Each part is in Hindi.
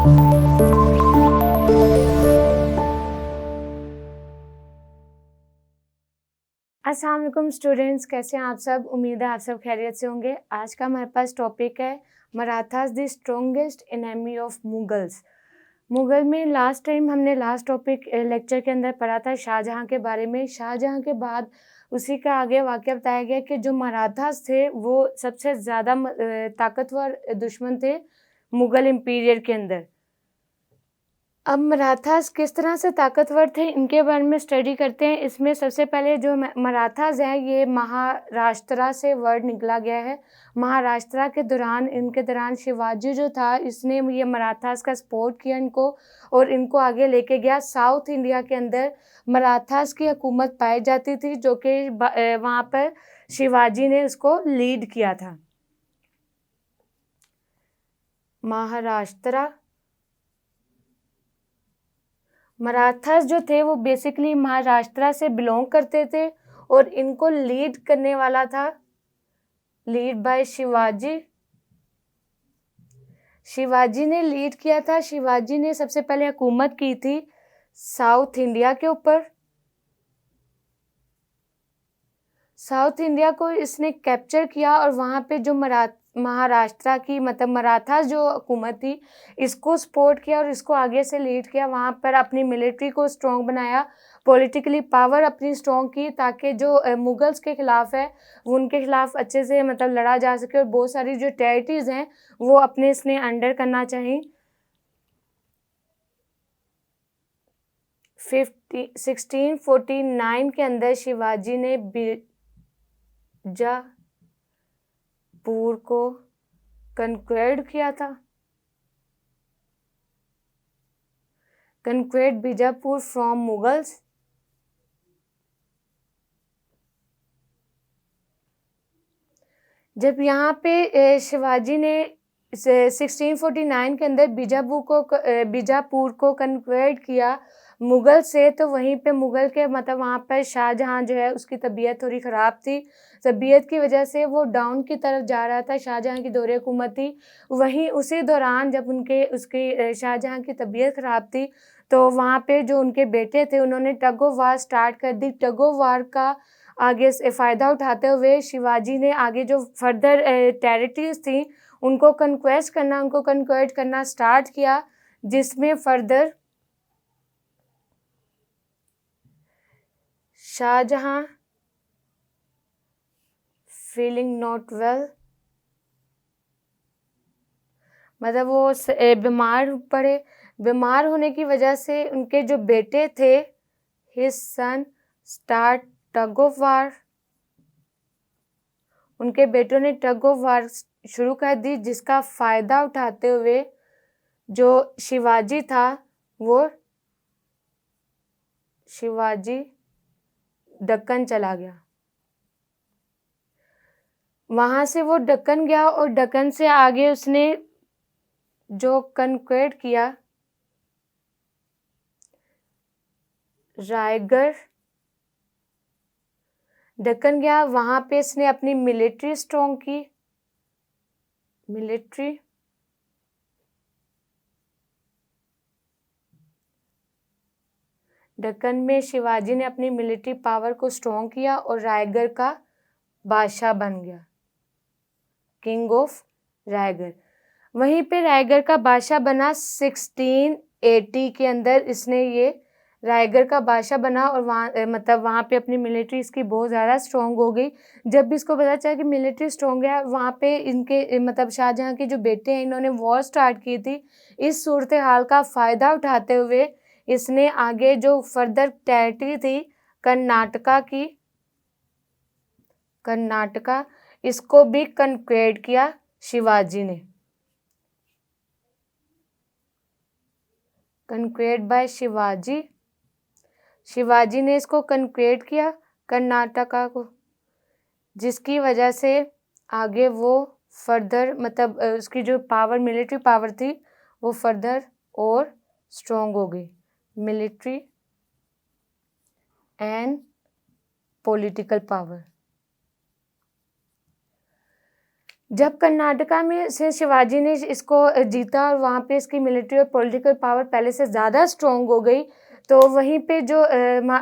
अस्सलाम वालेकुम स्टूडेंट्स, कैसे हैं आप सब। उम्मीद है आप सब खैरियत से होंगे। आज का हमारे पास टॉपिक है Marathas the strongest enemy of Mughals. Mughal में लास्ट टाइम हमने लास्ट टॉपिक लेक्चर के अंदर पढ़ा था शाहजहां के बारे में। शाहजहां के बाद उसी का आगे वाक़या बताया गया कि जो मराठास थे वो सबसे ज़्यादा ताकतवर दुश्मन थे मुगल एम्पायर के अंदर। अब मराठास किस तरह से ताकतवर थे इनके बारे में स्टडी करते हैं। इसमें सबसे पहले जो मराठास हैं ये महाराष्ट्र से वर्ड निकला गया है। महाराष्ट्र के दौरान इनके दौरान शिवाजी जो था इसने ये मराठास का सपोर्ट किया इनको और इनको आगे लेके गया। साउथ इंडिया के अंदर मराठास की हुकूमत पाई जाती थी जो कि वहाँ पर शिवाजी ने उसको लीड किया था। महाराष्ट्र मराठास जो थे वो बेसिकली महाराष्ट्र से बिलोंग करते थे और इनको लीड करने वाला था लीड बाय शिवाजी। शिवाजी ने लीड किया था। शिवाजी ने सबसे पहले हुकूमत की थी साउथ इंडिया के ऊपर। साउथ इंडिया को इसने कैप्चर किया और वहाँ पे जो महाराष्ट्र की मतलब मराठास जो हुकूमत थी इसको सपोर्ट किया और इसको आगे से लीड किया। वहाँ पर अपनी मिलिट्री को स्ट्रॉन्ग बनाया, पॉलिटिकली पावर अपनी स्ट्रॉन्ग की ताकि जो मुगल्स के ख़िलाफ़ है वो उनके ख़िलाफ़ अच्छे से मतलब लड़ा जा सके और बहुत सारी जो टेरिटरीज़ हैं वो अपने इसने अंडर करना चाहिए। 1649 के अंदर शिवाजी ने बीजापुर को कन्क्वेड किया था। कन्क्वेड बीजापुर फ्रॉम मुगल्स। जब यहाँ पे शिवाजी ने 1649 के अंदर बीजापुर को कन्क्वेड किया मुगल से, तो वहीं पे मुगल के मतलब वहाँ पर शाहजहां जो है उसकी तबीयत थोड़ी ख़राब थी। तबीयत की वजह से वो डाउन की तरफ जा रहा था। शाहजहां की दौरे हुकूमत थी। वहीं उसी दौरान जब उसकी शाहजहां की तबीयत ख़राब थी तो वहाँ पे जो उनके बेटे थे उन्होंने टग ऑफ वार स्टार्ट कर दी। टग ऑफ वार का आगे से फ़ायदा उठाते हुए शिवाजी ने आगे जो फर्दर टेरिटरीज थी उनको कन्क्वेस्ट करना स्टार्ट किया, जिसमें further Shahjahan feeling not well मतलब वो बीमार पड़े। बीमार होने की वजह से उनके जो बेटे थे his son start tug of war. उनके बेटों ने टग ऑफ वार शुरू कर दी जिसका फ़ायदा उठाते हुए जो शिवाजी था वो शिवाजी दक्कन चला गया। वहाँ से वो दक्कन गया और दक्कन से आगे उसने जो कन्क्वेड किया रायगढ़। दक्कन गया, वहाँ पे इसने अपनी मिलिट्री स्ट्रॉन्ग की। मिलिट्री दक्कन में शिवाजी ने अपनी मिलिट्री पावर को स्ट्रॉन्ग किया और रायगढ़ का बादशाह बन गया, किंग ऑफ रायगढ़। वहीं पे रायगढ़ का बादशाह बना 1680 के अंदर इसने ये रायगढ़ का बादशाह बना और वहाँ पे अपनी मिलिट्री इसकी बहुत ज़्यादा स्ट्रॉन्ग हो गई। जब भी इसको पता चला कि मिलिट्री स्ट्रॉन्ग है वहाँ पे इनके मतलब शाहजहां के जो बेटे हैं इन्होंने वॉर स्टार्ट की थी। इस सूरत हाल का फ़ायदा उठाते हुए इसने आगे जो फर्दर टेरिटरी थी कर्नाटका इसको भी कन्क्वेड किया शिवाजी ने। कन्क्वेड बाय शिवाजी। शिवाजी ने इसको कन्क्वेड किया कर्नाटका को, जिसकी वजह से आगे वो फर्दर मतलब उसकी जो पावर मिलिट्री पावर थी वो फर्दर और स्ट्रॉन्ग हो गई। Military and political power. जब कर्नाटका में से शिवाजी ने इसको जीता और वहाँ पे इसकी मिलिट्री और पॉलिटिकल पावर पहले से ज़्यादा स्ट्रॉन्ग हो गई, तो वहीं पे जो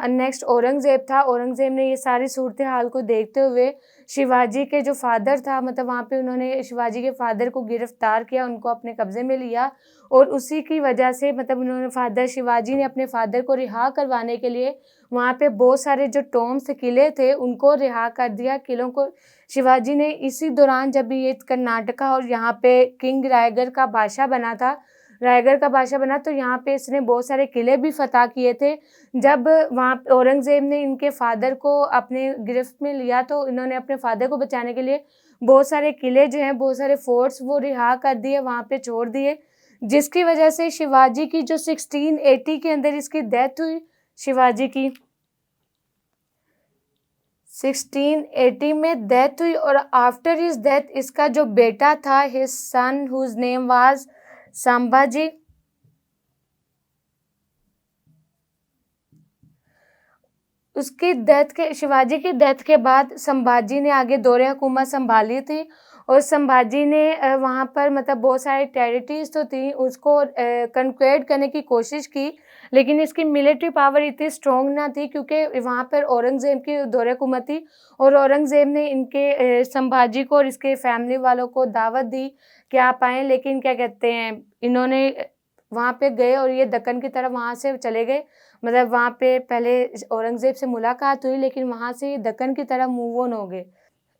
नेक्स्ट औरंगज़ेब था, औरंगज़ेब ने ये सारी सूरत हाल को देखते हुए शिवाजी के जो फादर था, मतलब वहाँ पे उन्होंने शिवाजी के फादर को गिरफ्तार किया, उनको अपने कब्जे में लिया और उसी की वजह से मतलब उन्होंने शिवाजी ने अपने फादर को रिहा करवाने के लिए वहाँ पे बहुत सारे जो टॉम्स किले थे उनको रिहा कर दिया। किलों को शिवाजी ने इसी दौरान जब ये कर्नाटका और यहाँ पे किंग रायगढ़ का बादशाह बना था, रायगढ़ का बादशाह बना, तो यहाँ पे इसने बहुत सारे किले भी फतह किए थे। जब वहाँ औरंगज़ेब ने इनके फादर को अपने गिरफ्त में लिया तो इन्होंने अपने फादर को बचाने के लिए बहुत सारे किले जो हैं, बहुत सारे फोर्ट्स वो रिहा कर दिए, वहाँ पे छोड़ दिए, जिसकी वजह से शिवाजी की जो 1680 के अंदर इसकी डेथ हुई, शिवाजी की 1680 में डेथ हुई और आफ्टर हिज डेथ इसका जो बेटा था, his son whose name was Sambhaji, उसकी डेथ के शिवाजी की डेथ के बाद संभाजी ने आगे दौरे हुकूमत संभाली थी और संभाजी ने वहाँ पर मतलब बहुत सारी टेरिटरीज तो थी, उसको कन्क्वेड करने की कोशिश की, लेकिन इसकी मिलिट्री पावर इतनी स्ट्रॉन्ग ना थी क्योंकि वहाँ पर औरंगज़ेब की दौरे हुकूमत थी और औरंगज़ेब ने इनके संभाजी को और इसके फैमिली वालों को दावत दी कि आप आएँ, लेकिन क्या कहते हैं, इन्होंने वहाँ पे गए और ये दक्कन की तरफ वहाँ से चले गए, मतलब वहाँ पे पहले औरंगज़ेब से मुलाकात हुई लेकिन वहाँ से ये दक्कन की तरफ मूव ऑन हो गए।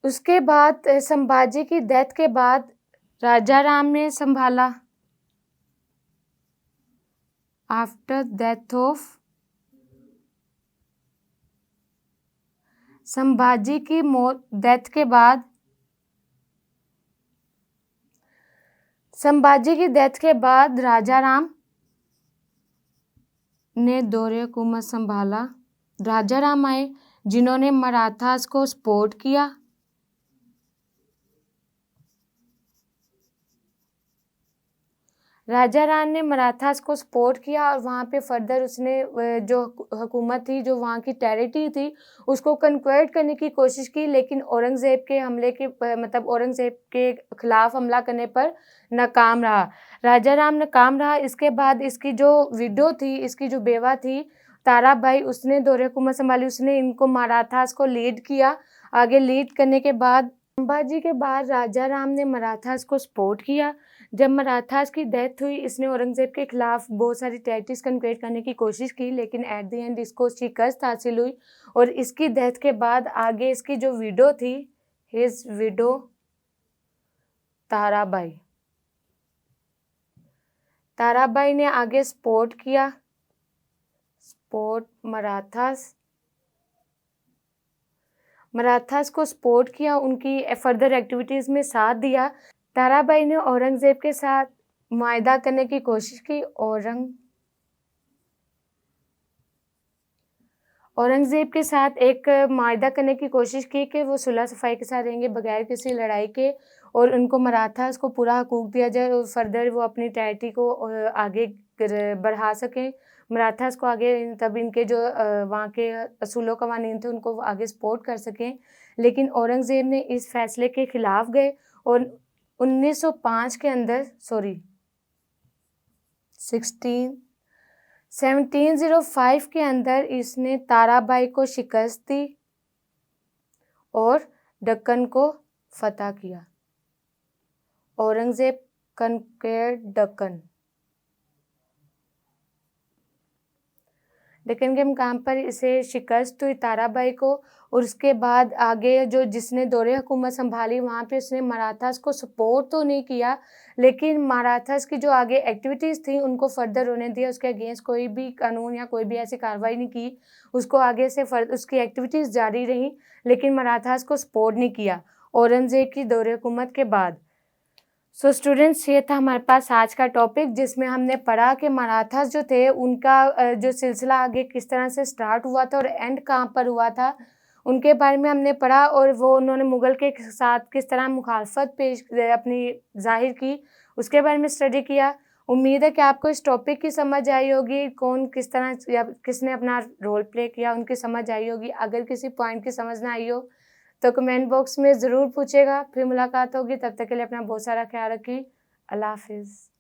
उसके बाद संभाजी की डेथ के बाद राजा राम ने संभाला। आफ्टर डेथ ऑफ संभाजी की डेथ के बाद संभाजी की डेथ के बाद राजा राम ने दौरे हुकूमत संभाला। राजा राम आए जिन्होंने मराठास को सपोर्ट किया। राजा राम ने मराठास को सपोर्ट किया और वहाँ पे फर्दर उसने जो हुकूमत थी, जो वहाँ की टेरिटरी थी, उसको कन्क्वेस्ट करने की कोशिश की, लेकिन औरंगज़ेब के हमले के मतलब औरंगज़ेब के खिलाफ हमला करने पर नाकाम रहा। राजा राम नाकाम रहा। इसके बाद इसकी जो विडो थी, इसकी जो बेवा थी ताराबाई, उसने दौरे हुकूमत संभाली, उसने इनको मराठास को लीड किया। आगे लीड करने के बाद संभाजी के बाद राजा राम ने मराठास को सपोर्ट किया। जब मराठास की डेथ हुई, इसने औरंगज़ेब के खिलाफ बहुत सारी टेरिटरीज कन्क्वेस्ट करने की कोशिश की, लेकिन एट द एंड इसको शिकस्त हासिल हुई और इसकी डेथ के बाद आगे इसकी जो विडो थी, हिज विडो ताराबाई, ताराबाई ने आगे सपोर्ट किया, सपोर्ट मराठास को सपोर्ट किया, उनकी फर्दर एक्टिविटीज़ में साथ दिया। ताराबाई ने औरंगज़ेब के साथ मुआहदा करने की कोशिश की। औरंगज़ेब के साथ एक मुआहदा करने की कोशिश की कि वो सुलह सफ़ाई के साथ रहेंगे बगैर किसी लड़ाई के और उनको मराठास को पूरा हकूक़ दिया जाए और फर्दर वो अपनी टेरिटरी को आगे बढ़ा सकें, मराठास को आगे, तब इनके जो वहाँ के असूल कवानीन थे उनको आगे सपोर्ट कर सकें। लेकिन औरंगज़ेब ने इस फैसले के ख़िलाफ़ गए और 1905 के अंदर 1705 के अंदर इसने ताराबाई को शिकस्त दी और दक्कन को फतह किया। औरंगज़ेब कन्क्वेयर्ड दक्कन। दक्कन के मुकाम पर इसे शिकस्त हुई ताराबाई को और उसके बाद आगे जो जिसने दौरे हुकूमत संभाली वहाँ पे उसने मराठास को सपोर्ट तो नहीं किया, लेकिन मराठास की जो आगे एक्टिविटीज़ थी उनको फर्दर होने दिया, उसके अगेंस्ट कोई भी कानून या कोई भी ऐसी कार्रवाई नहीं की, उसको आगे से उसकी एक्टिविटीज़ जारी रहीं, लेकिन मराठास को सपोर्ट नहीं किया औरंगज़ेब की दौरे हुकूमत के बाद। सो स्टूडेंट्स, ये था हमारे पास आज का टॉपिक जिसमें हमने पढ़ा कि मराठास जो थे उनका जो सिलसिला आगे किस तरह से स्टार्ट हुआ था और एंड कहाँ पर हुआ था, उनके बारे में हमने पढ़ा और वो उन्होंने मुग़ल के साथ किस तरह मुखालफत अपनी ज़ाहिर की, उसके बारे में स्टडी किया। उम्मीद है कि आपको इस टॉपिक की समझ आई होगी, कौन किस तरह या किसने अपना रोल प्ले किया उनकी समझ आई होगी। अगर किसी पॉइंट की समझ ना आई हो तो कमेंट बॉक्स में ज़रूर पूछिएगा। फिर मुलाकात होगी, तब तक के लिए अपना बहुत सारा ख्याल रखिए। अल्लाह हाफ़िज़।